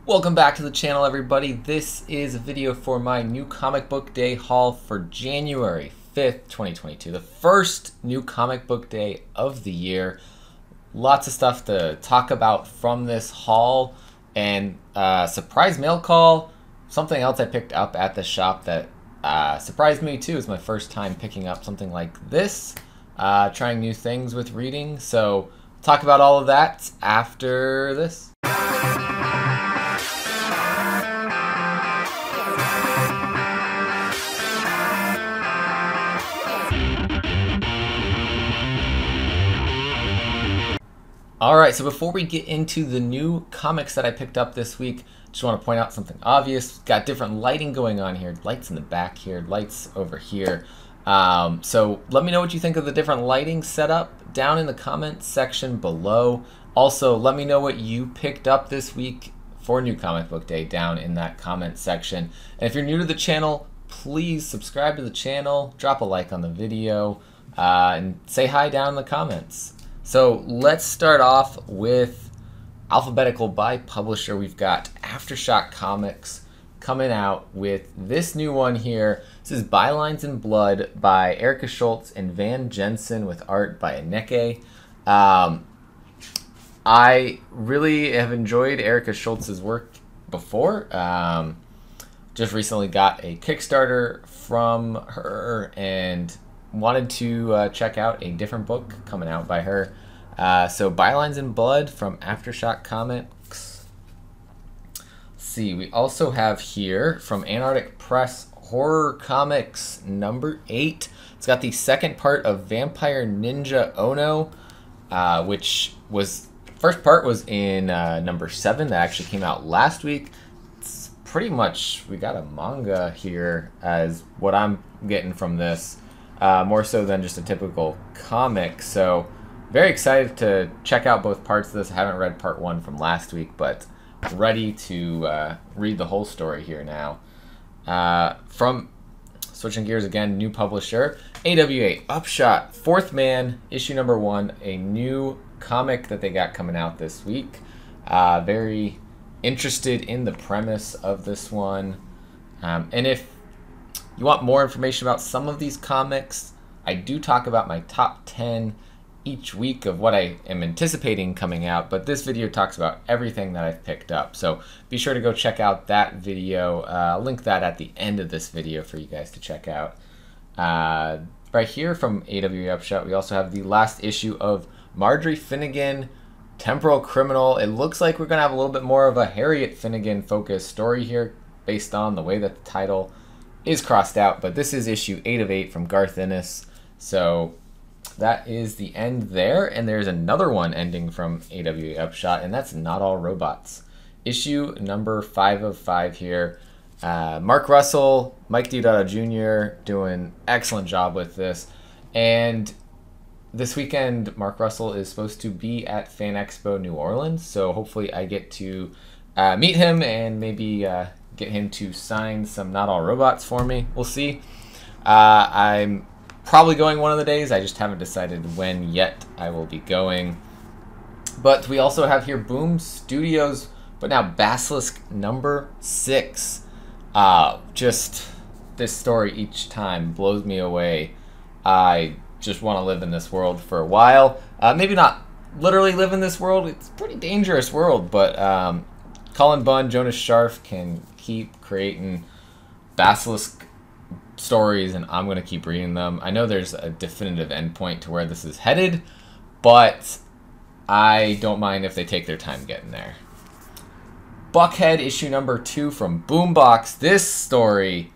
Welcome back to the channel, everybody. This is a video for my new comic book day haul for January 5th, 2022. The first new comic book day of the year. Lots of stuff to talk about from this haul, and surprise mail call. Something else I picked up at the shop that surprised me too. It's my first time picking up something like this. Trying new things with reading. So talk about all of that after this. Alright, so before we get into the new comics that I picked up this week, just want to point out something obvious. Got different lighting going on here. Lights in the back here, lights over here. So let me know what you think of the different lighting setup down in the comments section below. Also, let me know what you picked up this week for New Comic Book Day down in that comment section. And if you're new to the channel, please subscribe to the channel, drop a like on the video, and say hi down in the comments. So let's start off with alphabetical by publisher. We've got Aftershock Comics coming out with this new one here. This is Bylines in Blood by Erica Schultz and Van Jensen with art by Anneke. I really have enjoyed Erica Schultz's work before. Just recently got a Kickstarter from her and wanted to check out a different book coming out by her. So Bylines in Blood from Aftershock Comics. Let's see, we also have here from Antarctic Press Horror Comics number 8. It's got the second part of Vampire Ninja Ono, which was, first part was in number 7 that actually came out last week. It's pretty much, we got a manga here as what I'm getting from this. More so than just a typical comic. So very excited to check out both parts of this. I haven't read part 1 from last week, but ready to read the whole story here now. From switching gears again, new publisher, AWA, Upshot, Fourth Man, issue number 1, a new comic that they got coming out this week. Very interested in the premise of this one. And if you want more information about some of these comics, I do talk about my top 10 each week of what I am anticipating coming out, but this video talks about everything that I've picked up. So be sure to go check out that video. I'll link that at the end of this video for you guys to check out. Right here from AWA Upshot, we also have the last issue of Marjorie Finnegan, Temporal Criminal. It looks like we're going to have a little bit more of a Harriet Finnegan focused story here based on the way that the title is crossed out, but this is issue 8 of 8 from Garth Ennis. So that is the end there, and there's another one ending from AWA Upshot, and that's Not All Robots. Issue number 5 of 5 here. Mark Russell, Mike Deodato Jr. doing excellent job with this. And this weekend, Mark Russell is supposed to be at Fan Expo New Orleans, so hopefully I get to meet him and maybe get him to sign some Not All Robots for me. We'll see. I'm probably going one of the days. I just haven't decided when yet I will be going. But we also have here Boom Studios, but now Basilisk number 6. Just this story each time blows me away. I just want to live in this world for a while. Maybe not literally live in this world. It's a pretty dangerous world, but Colin Bunn, Jonas Scharf can keep creating Basilisk stories, and I'm going to keep reading them. I know there's a definitive endpoint to where this is headed, but I don't mind if they take their time getting there. Buckhead issue number 2 from Boombox. This story,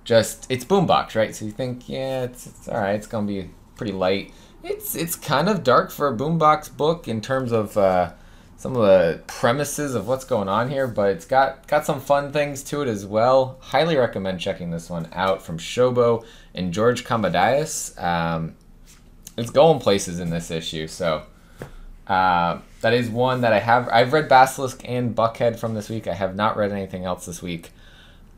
just, it's Boombox, right? So you think, yeah, it's all right. It's going to be pretty light. It's kind of dark for a Boombox book in terms of some of the premises of what's going on here, but it's got some fun things to it as well. Highly recommend checking this one out from Shobo and George Kambadias. It's going places in this issue, so that is one that I've read Basilisk and Buckhead from this week. I have not read anything else this week.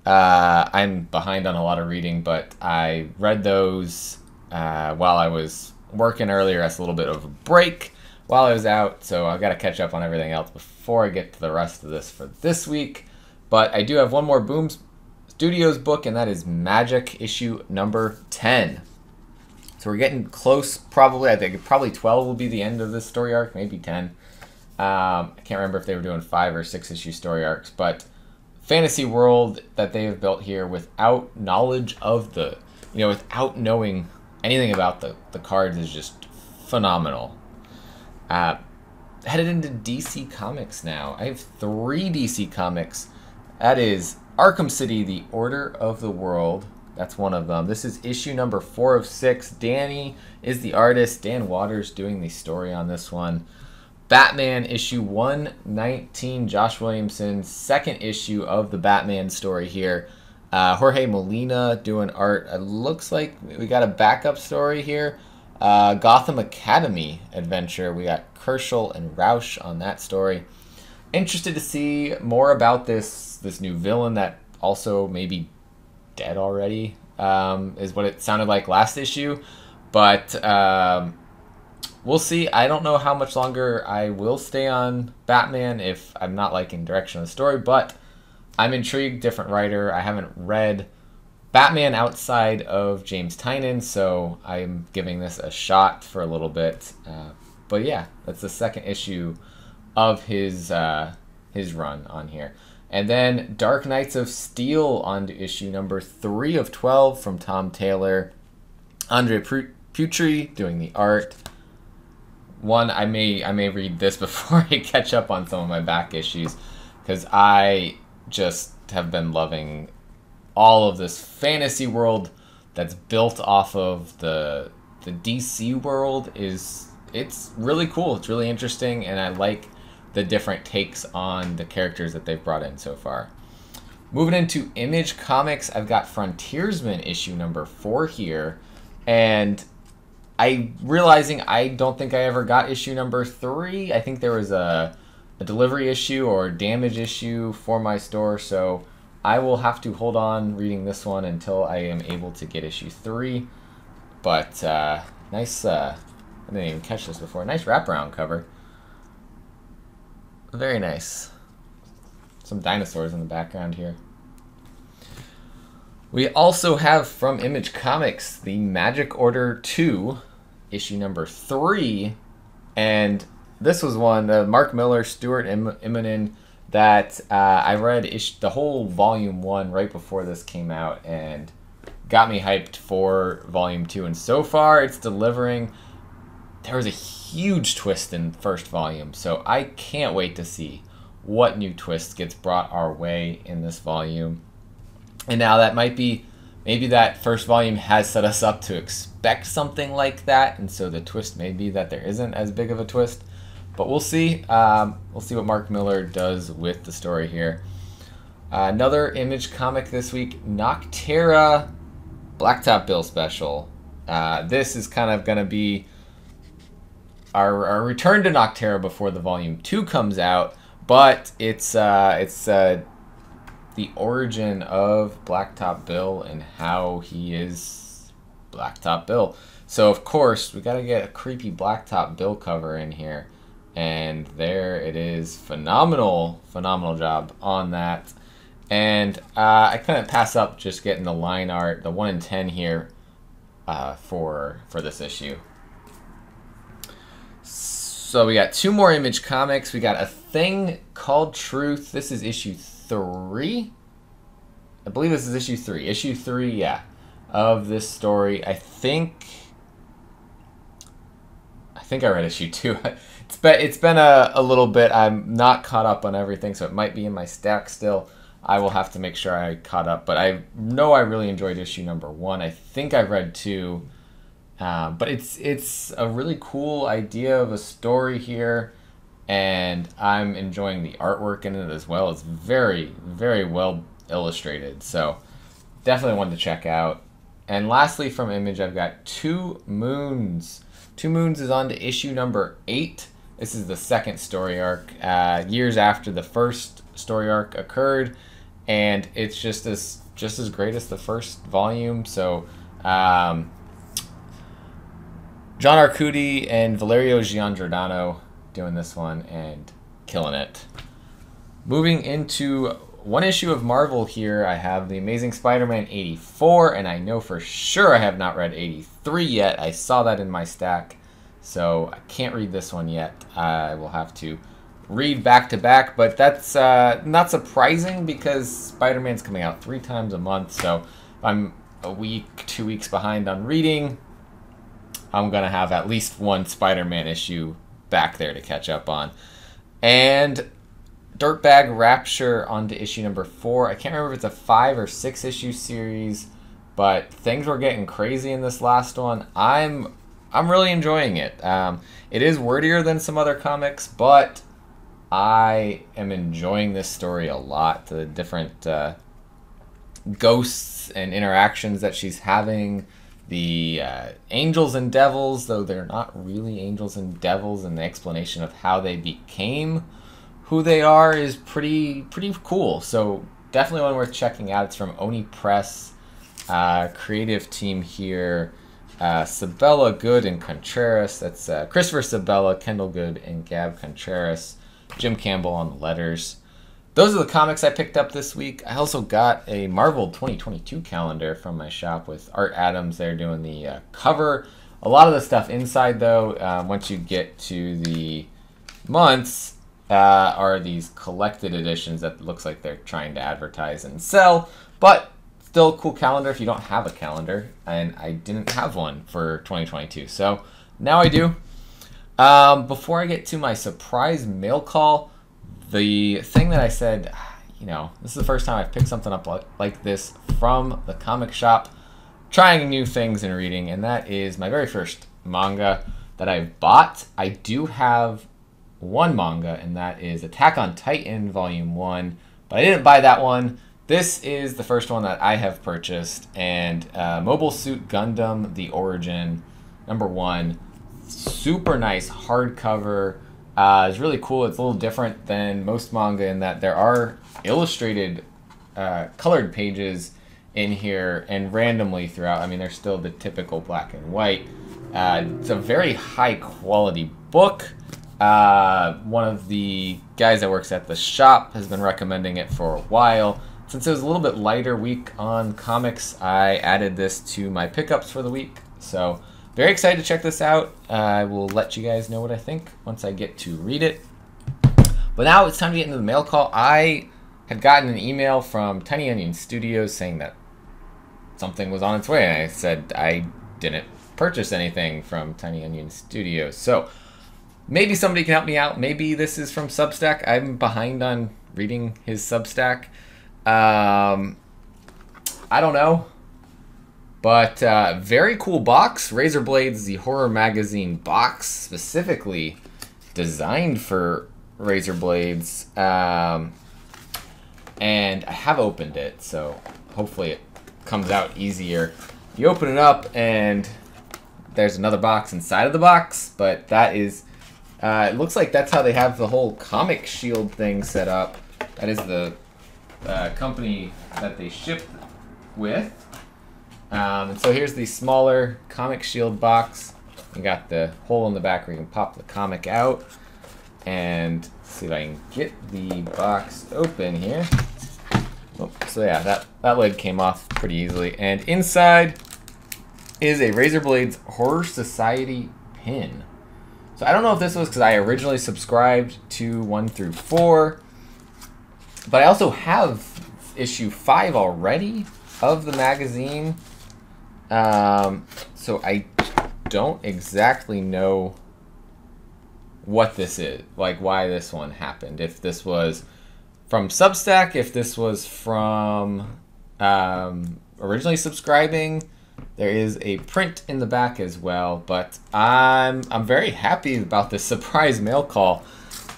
I'm behind on a lot of reading, but I read those while I was working earlier as a little bit of a break. while I was out, so I've got to catch up on everything else before I get to the rest of this for this week. But I do have one more Boom Studios book, and that is Magic issue number 10. So we're getting close, probably. I think probably 12 will be the end of this story arc, maybe 10. I can't remember if they were doing 5 or 6 issue story arcs, but fantasy world that they have built here without knowledge of the, without knowing anything about the cards is just phenomenal. Headed into DC Comics now. I have 3 DC Comics. That is Arkham City, The Order of the World. That's one of them. This is issue number 4 of 6. Danny is the artist. Dan Waters doing the story on this one. Batman issue 119. Josh Williamson's second issue of the Batman story here. Jorge Molina doing art. It looks like we got a backup story here. Gotham Academy adventure. We got Kerschel and Rausch on that story. Interested to see more about this new villain that also may be dead already, is what it sounded like last issue. But we'll see. I don't know how much longer I will stay on Batman if I'm not liking direction of the story, but I'm intrigued. Different writer. I haven't read Batman outside of James Tynion, so I'm giving this a shot for a little bit. But yeah, that's the second issue of his run on here. And then Dark Knights of Steel on to issue number 3 of 12 from Tom Taylor. Andre Putri doing the art. I may read this before I catch up on some of my back issues, because I just have been loving all of this fantasy world that's built off of the DC world. It's really cool. It's really interesting, and I like the different takes on the characters that they've brought in so far. Moving into Image Comics, I've got Frontiersman issue number 4 here, and realizing I don't think I ever got issue number 3. I think there was a delivery issue or damage issue for my store, so I will have to hold on reading this one until I am able to get issue 3. But nice, I didn't even catch this before. Nice wraparound cover. Very nice. Some dinosaurs in the background here. We also have from Image Comics the Magic Order 2, issue number 3. And this was one, Mark Miller, Stuart Immonen, that I read the whole volume 1 right before this came out and got me hyped for volume 2. And so far it's delivering. There was a huge twist in the first volume, so I can't wait to see what new twist gets brought our way in this volume. And now that maybe that first volume has set us up to expect something like that, and so the twist may be that there isn't as big of a twist. But we'll see. We'll see what Mark Miller does with the story here. Another Image comic this week, Noctera Blacktop Bill special. This is kind of going to be our return to Noctera before the volume 2 comes out, but it's the origin of Blacktop Bill and how he is Blacktop Bill. So of course we got to get a creepy Blacktop Bill cover in here, and there it is. Phenomenal job on that. And I couldn't pass up just getting the line art, the 1 in 10 here, for this issue. So we got 2 more Image comics. We got A Thing Called Truth. This is issue 3. I believe this is issue 3. Issue 3, yeah, of this story. I think I read issue 2. It's been a little bit. I'm not caught up on everything, so it might be in my stack still. I will have to make sure I caught up. But I know I really enjoyed issue number 1. I think I read 2. But it's a really cool idea of a story here, and I'm enjoying the artwork in it as well. It's very, very well illustrated, so definitely one to check out. And lastly from Image, I've got Two Moons. Two Moons is on to issue number 8. This is the second story arc, years after the first story arc occurred, and it's just as great as the first volume. So John Arcudi and Valerio Giangiordano doing this one and killing it. Moving into one issue of Marvel here, I have The Amazing Spider-Man 84, and I know for sure I have not read 83 yet. I saw that in my stack, so I can't read this one yet. I will have to read back to back, but that's not surprising because Spider-Man's coming out 3 times a month, so if I'm a week, 2 weeks behind on reading, I'm going to have at least one Spider-Man issue back there to catch up on. And Dirtbag Rapture onto issue number 4. I can't remember if it's a 5 or 6 issue series, but things were getting crazy in this last one. I'm really enjoying it. It is wordier than some other comics, but I am enjoying this story a lot. The different ghosts and interactions that she's having. The angels and devils, though they're not really angels and devils, and the explanation of how they became who they are is pretty cool. So definitely one worth checking out. It's from Oni Press, creative team here. Sabella Good and Contreras. That's Christopher Sabella, Kendall Good, and Gab Contreras. Jim Campbell on the letters. Those are the comics I picked up this week. I also got a Marvel 2022 calendar from my shop with Art Adams there doing the cover. A lot of the stuff inside, though, once you get to the months, are these collected editions that looks like they're trying to advertise and sell. But still a cool calendar if you don't have a calendar. And I didn't have one for 2022. So now I do. Before I get to my surprise mail call, the thing that I said, you know, this is the first time I've picked something up like this from the comic shop, trying new things and reading, and that is my very first manga that I've bought. I do have one manga, and that is Attack on Titan Volume 1, but I didn't buy that one. This is the first one that I have purchased, and Mobile Suit Gundam The Origin, number 1. Super nice hardcover. It's really cool. It's a little different than most manga in that there are illustrated colored pages in here and randomly throughout. I mean, they're still the typical black and white. It's a very high quality book. One of the guys that works at the shop has been recommending it for a while. Since it was a little bit lighter week on comics, I added this to my pickups for the week. So very excited to check this out. I will let you guys know what I think once I get to read it. But now it's time to get into the mail call. I had gotten an email from Tiny Onion Studios saying that something was on its way, and I said I didn't purchase anything from Tiny Onion Studios. So maybe somebody can help me out. Maybe this is from Substack. I'm behind on reading his Substack. I don't know. But very cool box. Razor Blades, the horror magazine box, specifically designed for Razor Blades. And I have opened it, so hopefully it comes out easier. You open it up, and there's another box inside of the box. But that is, it looks like that's how they have the whole Comic Shield thing set up. That is the company that they ship with. And so here's the smaller Comic Shield box. You got the hole in the back where you can pop the comic out. And see if I can get the box open here. Oh, so yeah, that lid came off pretty easily. And inside is a Razor Blades Horror Society pin. So I don't know if this was because I originally subscribed to 1 through 4. But I also have issue 5 already of the magazine. So I don't exactly know what this is, like why this one happened. If this was from Substack, if this was from originally subscribing. There is a print in the back as well, but I'm very happy about this surprise mail call.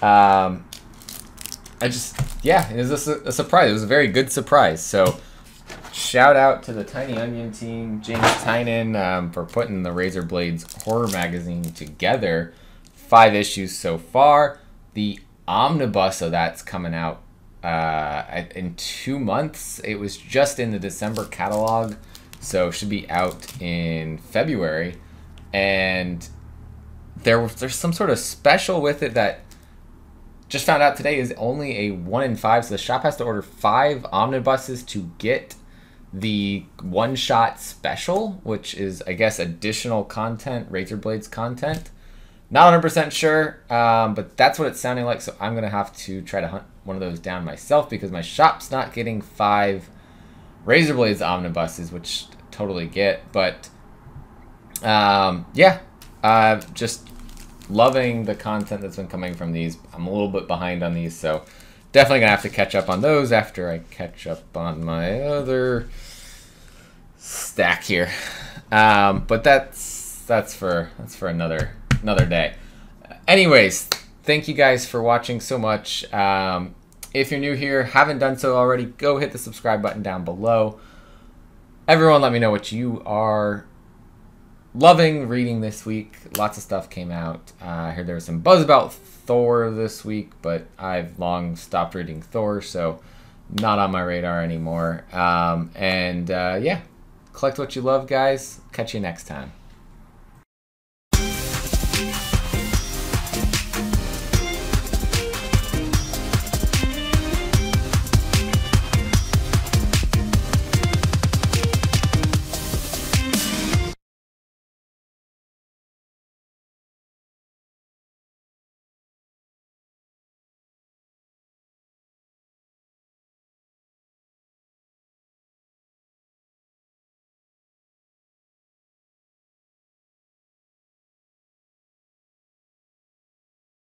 It was a surprise. It was a very good surprise. So shout out to the Tiny Onion team, James Tynan, for putting the Razor Blades horror magazine together. 5 issues so far. The omnibus of that's coming out in 2 months. It was just in the December catalog, so should be out in February. and there's some sort of special with it that just found out today is only a 1 in 5. So the shop has to order 5 omnibuses to get the one-shot special, which is, I guess, additional content, Razor Blades content. Not 100% sure, but that's what it's sounding like. So I'm going to have to try to hunt one of those down myself because my shop's not getting 5 Razor Blades omnibuses, which I totally get. But yeah, just loving the content that's been coming from these. I'm a little bit behind on these, so definitely gonna have to catch up on those after I catch up on my other stack here. But that's for another day. Anyways, thank you guys for watching so much. If you're new here, haven't done so already, go hit the subscribe button down below. Everyone, let me know what you are loving reading this week. Lots of stuff came out. I heard there was some buzz about Thor this week, but I've long stopped reading Thor, so not on my radar anymore. Yeah, collect what you love, guys. Catch you next time.